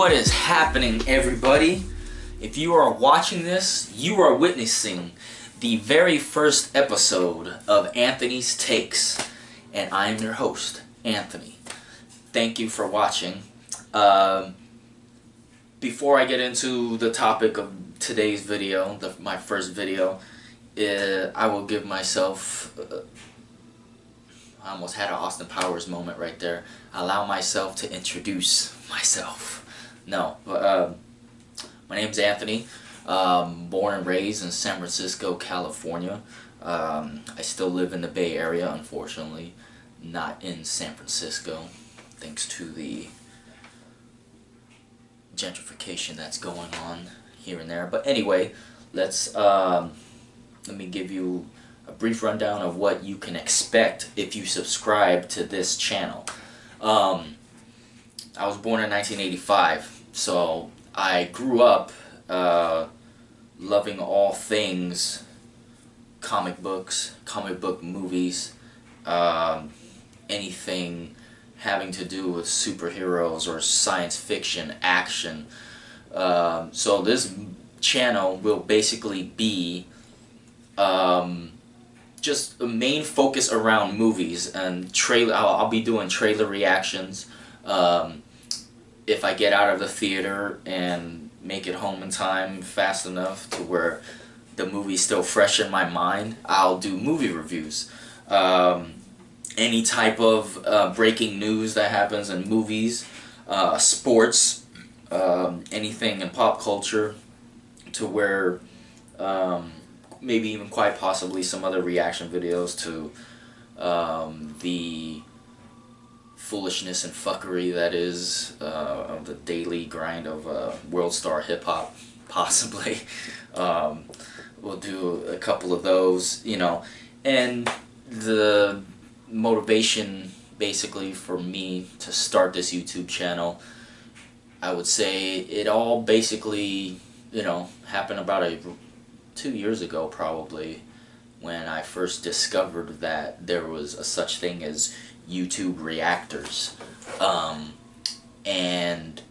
What is happening, everybody? If you are watching this, you are witnessing the very first episode of Anthony's Takes, and I am your host, Anthony. Thank you for watching. Before I get into the topic of today's video, my first video, I will give myself... I almost had an Austin Powers moment right there. Allow myself to introduce myself. No, but my name's Anthony. Born and raised in San Francisco, California. I still live in the Bay Area, unfortunately. Not in San Francisco, thanks to the gentrification that's going on here and there. But anyway, let me give you a brief rundown of what you can expect if you subscribe to this channel. I was born in 1985, so I grew up loving all things comic books, comic book movies, anything having to do with superheroes or science fiction, action. So this channel will basically be just a main focus around movies and trailer. I'll be doing trailer reactions. If I get out of the theater and make it home in time fast enough to where the movie's still fresh in my mind, I'll do movie reviews. Any type of breaking news that happens in movies, sports, anything in pop culture, to where maybe even quite possibly some other reaction videos to the foolishness and fuckery that is of the daily grind of world star hip hop, possibly. We'll do a couple of those, you know, and the motivation basically for me to start this YouTube channel, I would say it all basically, you know, happened about 2 years ago probably, when I first discovered that there was a such thing as YouTube reactors. And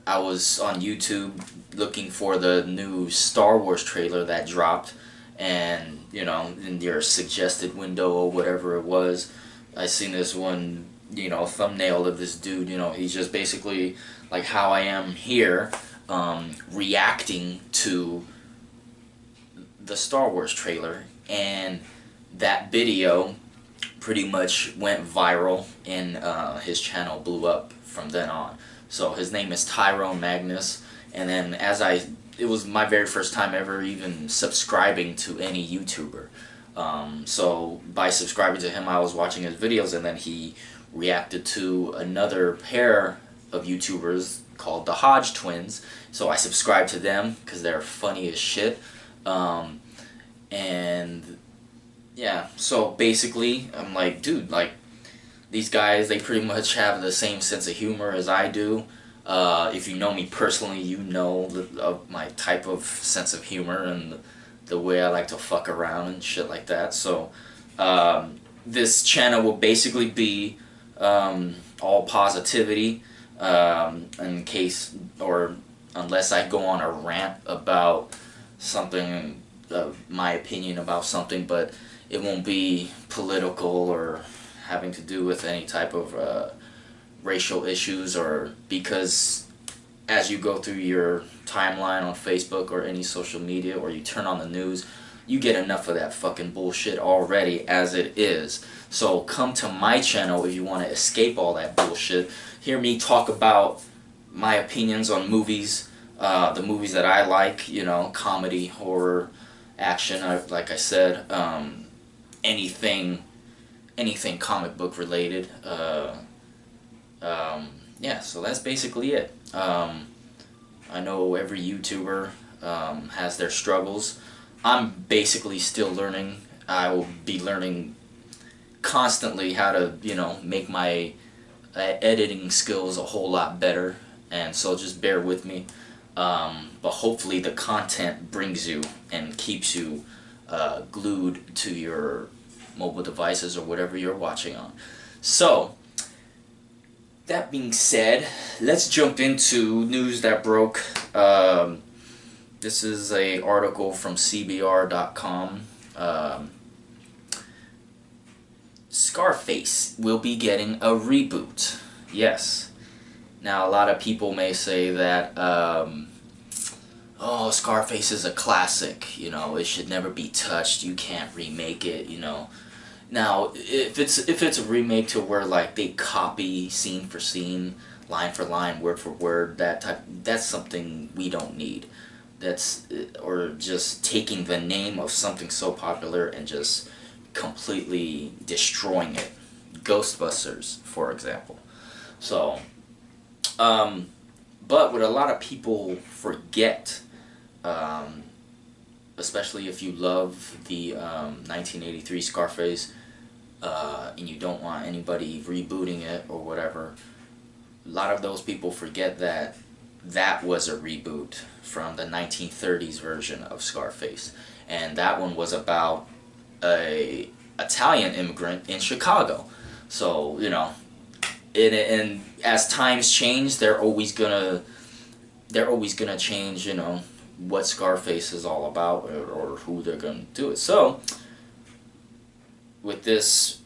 I was on YouTube looking for the new Star Wars trailer that dropped, and you know, in your suggested window or whatever it was, I seen this one, you know, thumbnail of this dude, you know, he's just basically like how I am here, reacting to the Star Wars trailer, and that video pretty much went viral, and his channel blew up from then on. So his name is Tyrone Magnus, and then it was my very first time ever even subscribing to any YouTuber. So by subscribing to him, I was watching his videos, and then he reacted to another pair of YouTubers called the Hodge Twins. So I subscribed to them because they're funny as shit. And yeah, so basically I'm like, dude, like, these guys, they pretty much have the same sense of humor as I do. If you know me personally, you know my type of sense of humor and the way I like to fuck around and shit like that. So this channel will basically be all positivity, in case, or unless I go on a rant about something, my opinion about something, but it won't be political or having to do with any type of racial issues, or because as you go through your timeline on Facebook or any social media, or you turn on the news, you get enough of that fucking bullshit already as it is. So come to my channel if you want to escape all that bullshit. Hear me talk about my opinions on movies, the movies that I like, you know, comedy, horror, action, like I said, anything comic book related. Yeah, so that's basically it. I know every YouTuber has their struggles. I'm basically still learning. I will be learning constantly how to, you know, make my editing skills a whole lot better, and so just bear with me. But hopefully the content brings you and keeps you glued to your mobile devices or whatever you're watching on. So that being said, let's jump into news that broke. This is a article from CBR.com. Scarface will be getting a reboot. Yes. Now, a lot of people may say that, oh, Scarface is a classic, you know, it should never be touched, you can't remake it, you know. Now, if it's a remake to where, like, they copy scene for scene, line for line, word for word, that's something we don't need. Or just taking the name of something so popular and just completely destroying it. Ghostbusters, for example. So, but what a lot of people forget, especially if you love the 1983 Scarface, and you don't want anybody rebooting it or whatever, a lot of those people forget that that was a reboot from the 1930s version of Scarface, and that one was about a Italian immigrant in Chicago. So, you know, and as times change, they're always gonna change, you know, what Scarface is all about, or who they're gonna do it. So, with this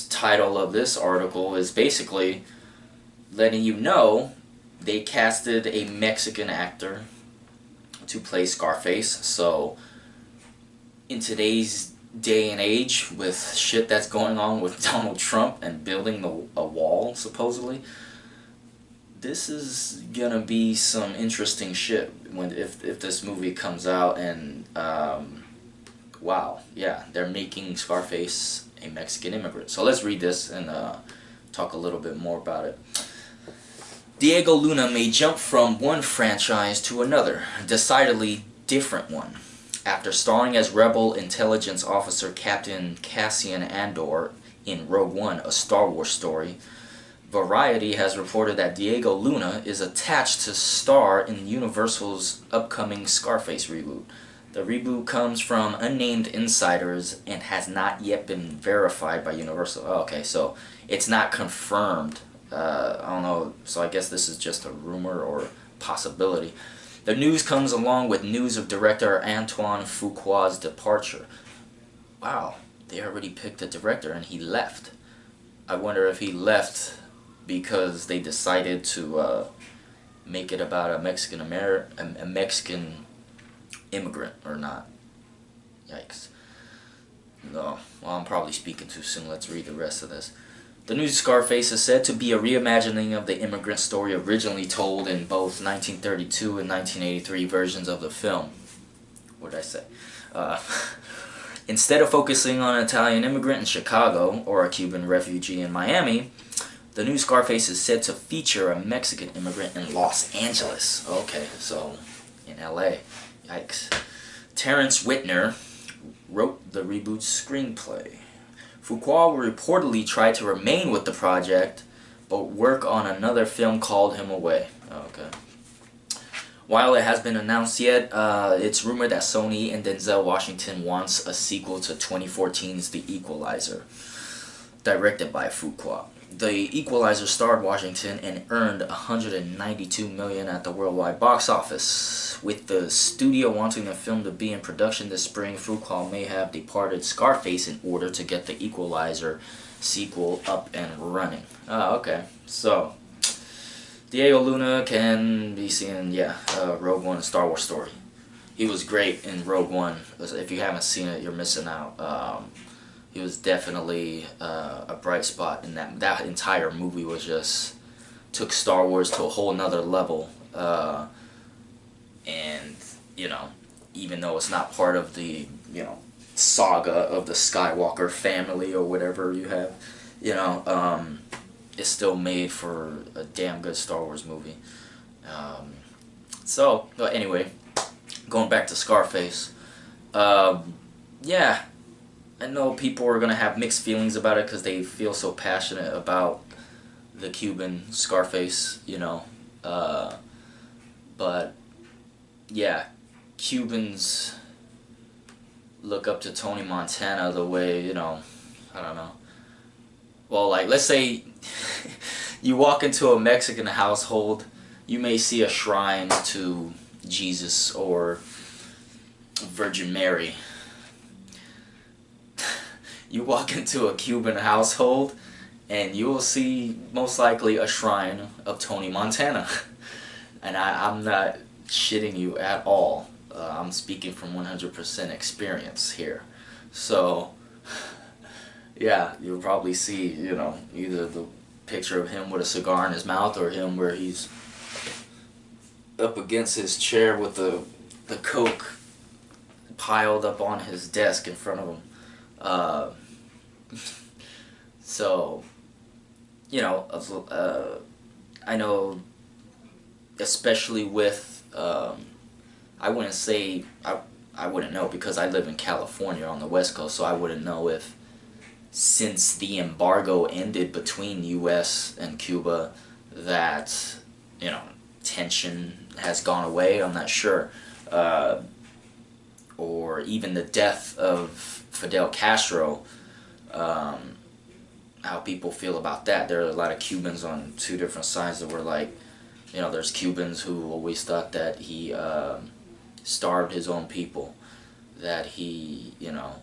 title of this article is basically letting you know they casted a Mexican actor to play Scarface. So, in today's day and age, with shit that's going on with Donald Trump and building a wall, supposedly, this is gonna be some interesting shit if this movie comes out. And wow, yeah, they're making Scarface a Mexican immigrant. So let's read this and talk a little bit more about it. Diego Luna may jump from one franchise to another, a decidedly different one. After starring as Rebel Intelligence Officer Captain Cassian Andor in Rogue One, a Star Wars story, Variety has reported that Diego Luna is attached to star in Universal's upcoming Scarface reboot. The reboot comes from unnamed insiders and has not yet been verified by Universal. Oh, okay, so it's not confirmed. I don't know, so I guess this is just a rumor or possibility. The news comes along with news of director Antoine Fuqua's departure. Wow, they already picked a director and he left. I wonder if he left because they decided to make it about a Mexican immigrant or not. Yikes. No, well, I'm probably speaking too soon. Let's read the rest of this. The new Scarface is said to be a reimagining of the immigrant story originally told in both 1932 and 1983 versions of the film. What did I say? Instead of focusing on an Italian immigrant in Chicago or a Cuban refugee in Miami, the new Scarface is said to feature a Mexican immigrant in Los Angeles. Okay, so in LA. Yikes. Terrence Whitner wrote the reboot screenplay. Fuqua will reportedly try to remain with the project, but work on another film called him away. Okay. While it has been announced yet, it's rumored that Sony and Denzel Washington wants a sequel to 2014's The Equalizer, directed by Fuqua. The Equalizer starred Washington and earned $192 million at the worldwide box office. With the studio wanting the film to be in production this spring, Fuqua may have departed Scarface in order to get the Equalizer sequel up and running. Okay. So, Diego Luna can be seen in, Rogue One, a Star Wars story. He was great in Rogue One. If you haven't seen it, you're missing out. He was definitely a bright spot in that entire movie. Was just took Star Wars to a whole nother level, and you know, even though it's not part of the saga of the Skywalker family or whatever you have, it's still made for a damn good Star Wars movie. But anyway, going back to Scarface, yeah. I know people are going to have mixed feelings about it because they feel so passionate about the Cuban Scarface, but, yeah, Cubans look up to Tony Montana the way, I don't know. Well, like, let's say You walk into a Mexican household, you may see a shrine to Jesus or Virgin Mary. You walk into a Cuban household, and you will see most likely a shrine of Tony Montana. And I'm not shitting you at all. I'm speaking from 100% experience here. So, yeah, you'll probably see, you know, either the picture of him with a cigar in his mouth or him where he's up against his chair with the Coke piled up on his desk in front of him. So, you know, I know, especially with, I wouldn't say, I wouldn't know because I live in California on the West Coast, so I wouldn't know if since the embargo ended between U.S. and Cuba that, you know, tension has gone away. I'm not sure. Or even the death of Fidel Castro, how people feel about that. There are a lot of Cubans on two different sides that were like, you know, there's Cubans who always thought that he starved his own people, that he, you know,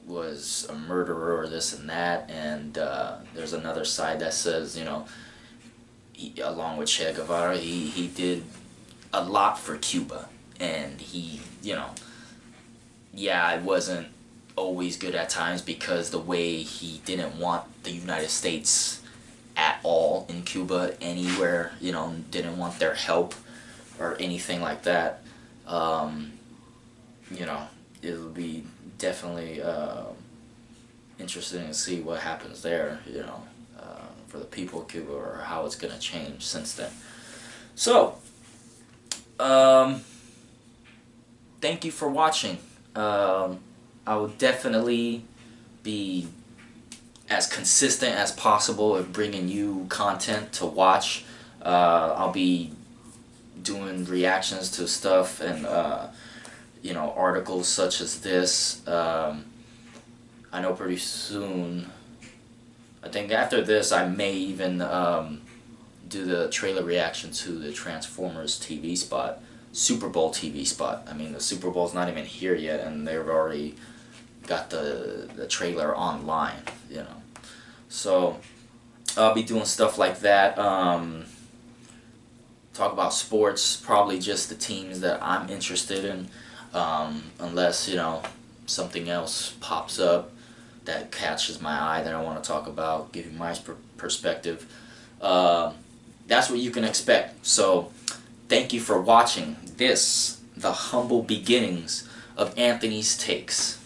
was a murderer or this and that, and there's another side that says, you know, he, along with Che Guevara, he did a lot for Cuba, and he, you know, yeah, it wasn't always good at times because the way he didn't want the United States at all in Cuba anywhere, you know, didn't want their help or anything like that. You know, it'll be definitely interesting to see what happens there, you know, for the people of Cuba, or how it's going to change since then. So, thank you for watching. I will definitely be as consistent as possible of bringing you content to watch. I'll be doing reactions to stuff and you know, articles such as this. I know pretty soon, I think after this, I may even do the trailer reaction to the Transformers TV spot, Super Bowl TV spot. I mean, the Super Bowl's not even here yet, and they've already got the trailer online, you know. So I'll be doing stuff like that. Talk about sports, probably just the teams that I'm interested in, unless, you know, something else pops up that catches my eye that I want to talk about, give you my perspective. That's what you can expect. So thank you for watching this, the humble beginnings of Anthony's Takes.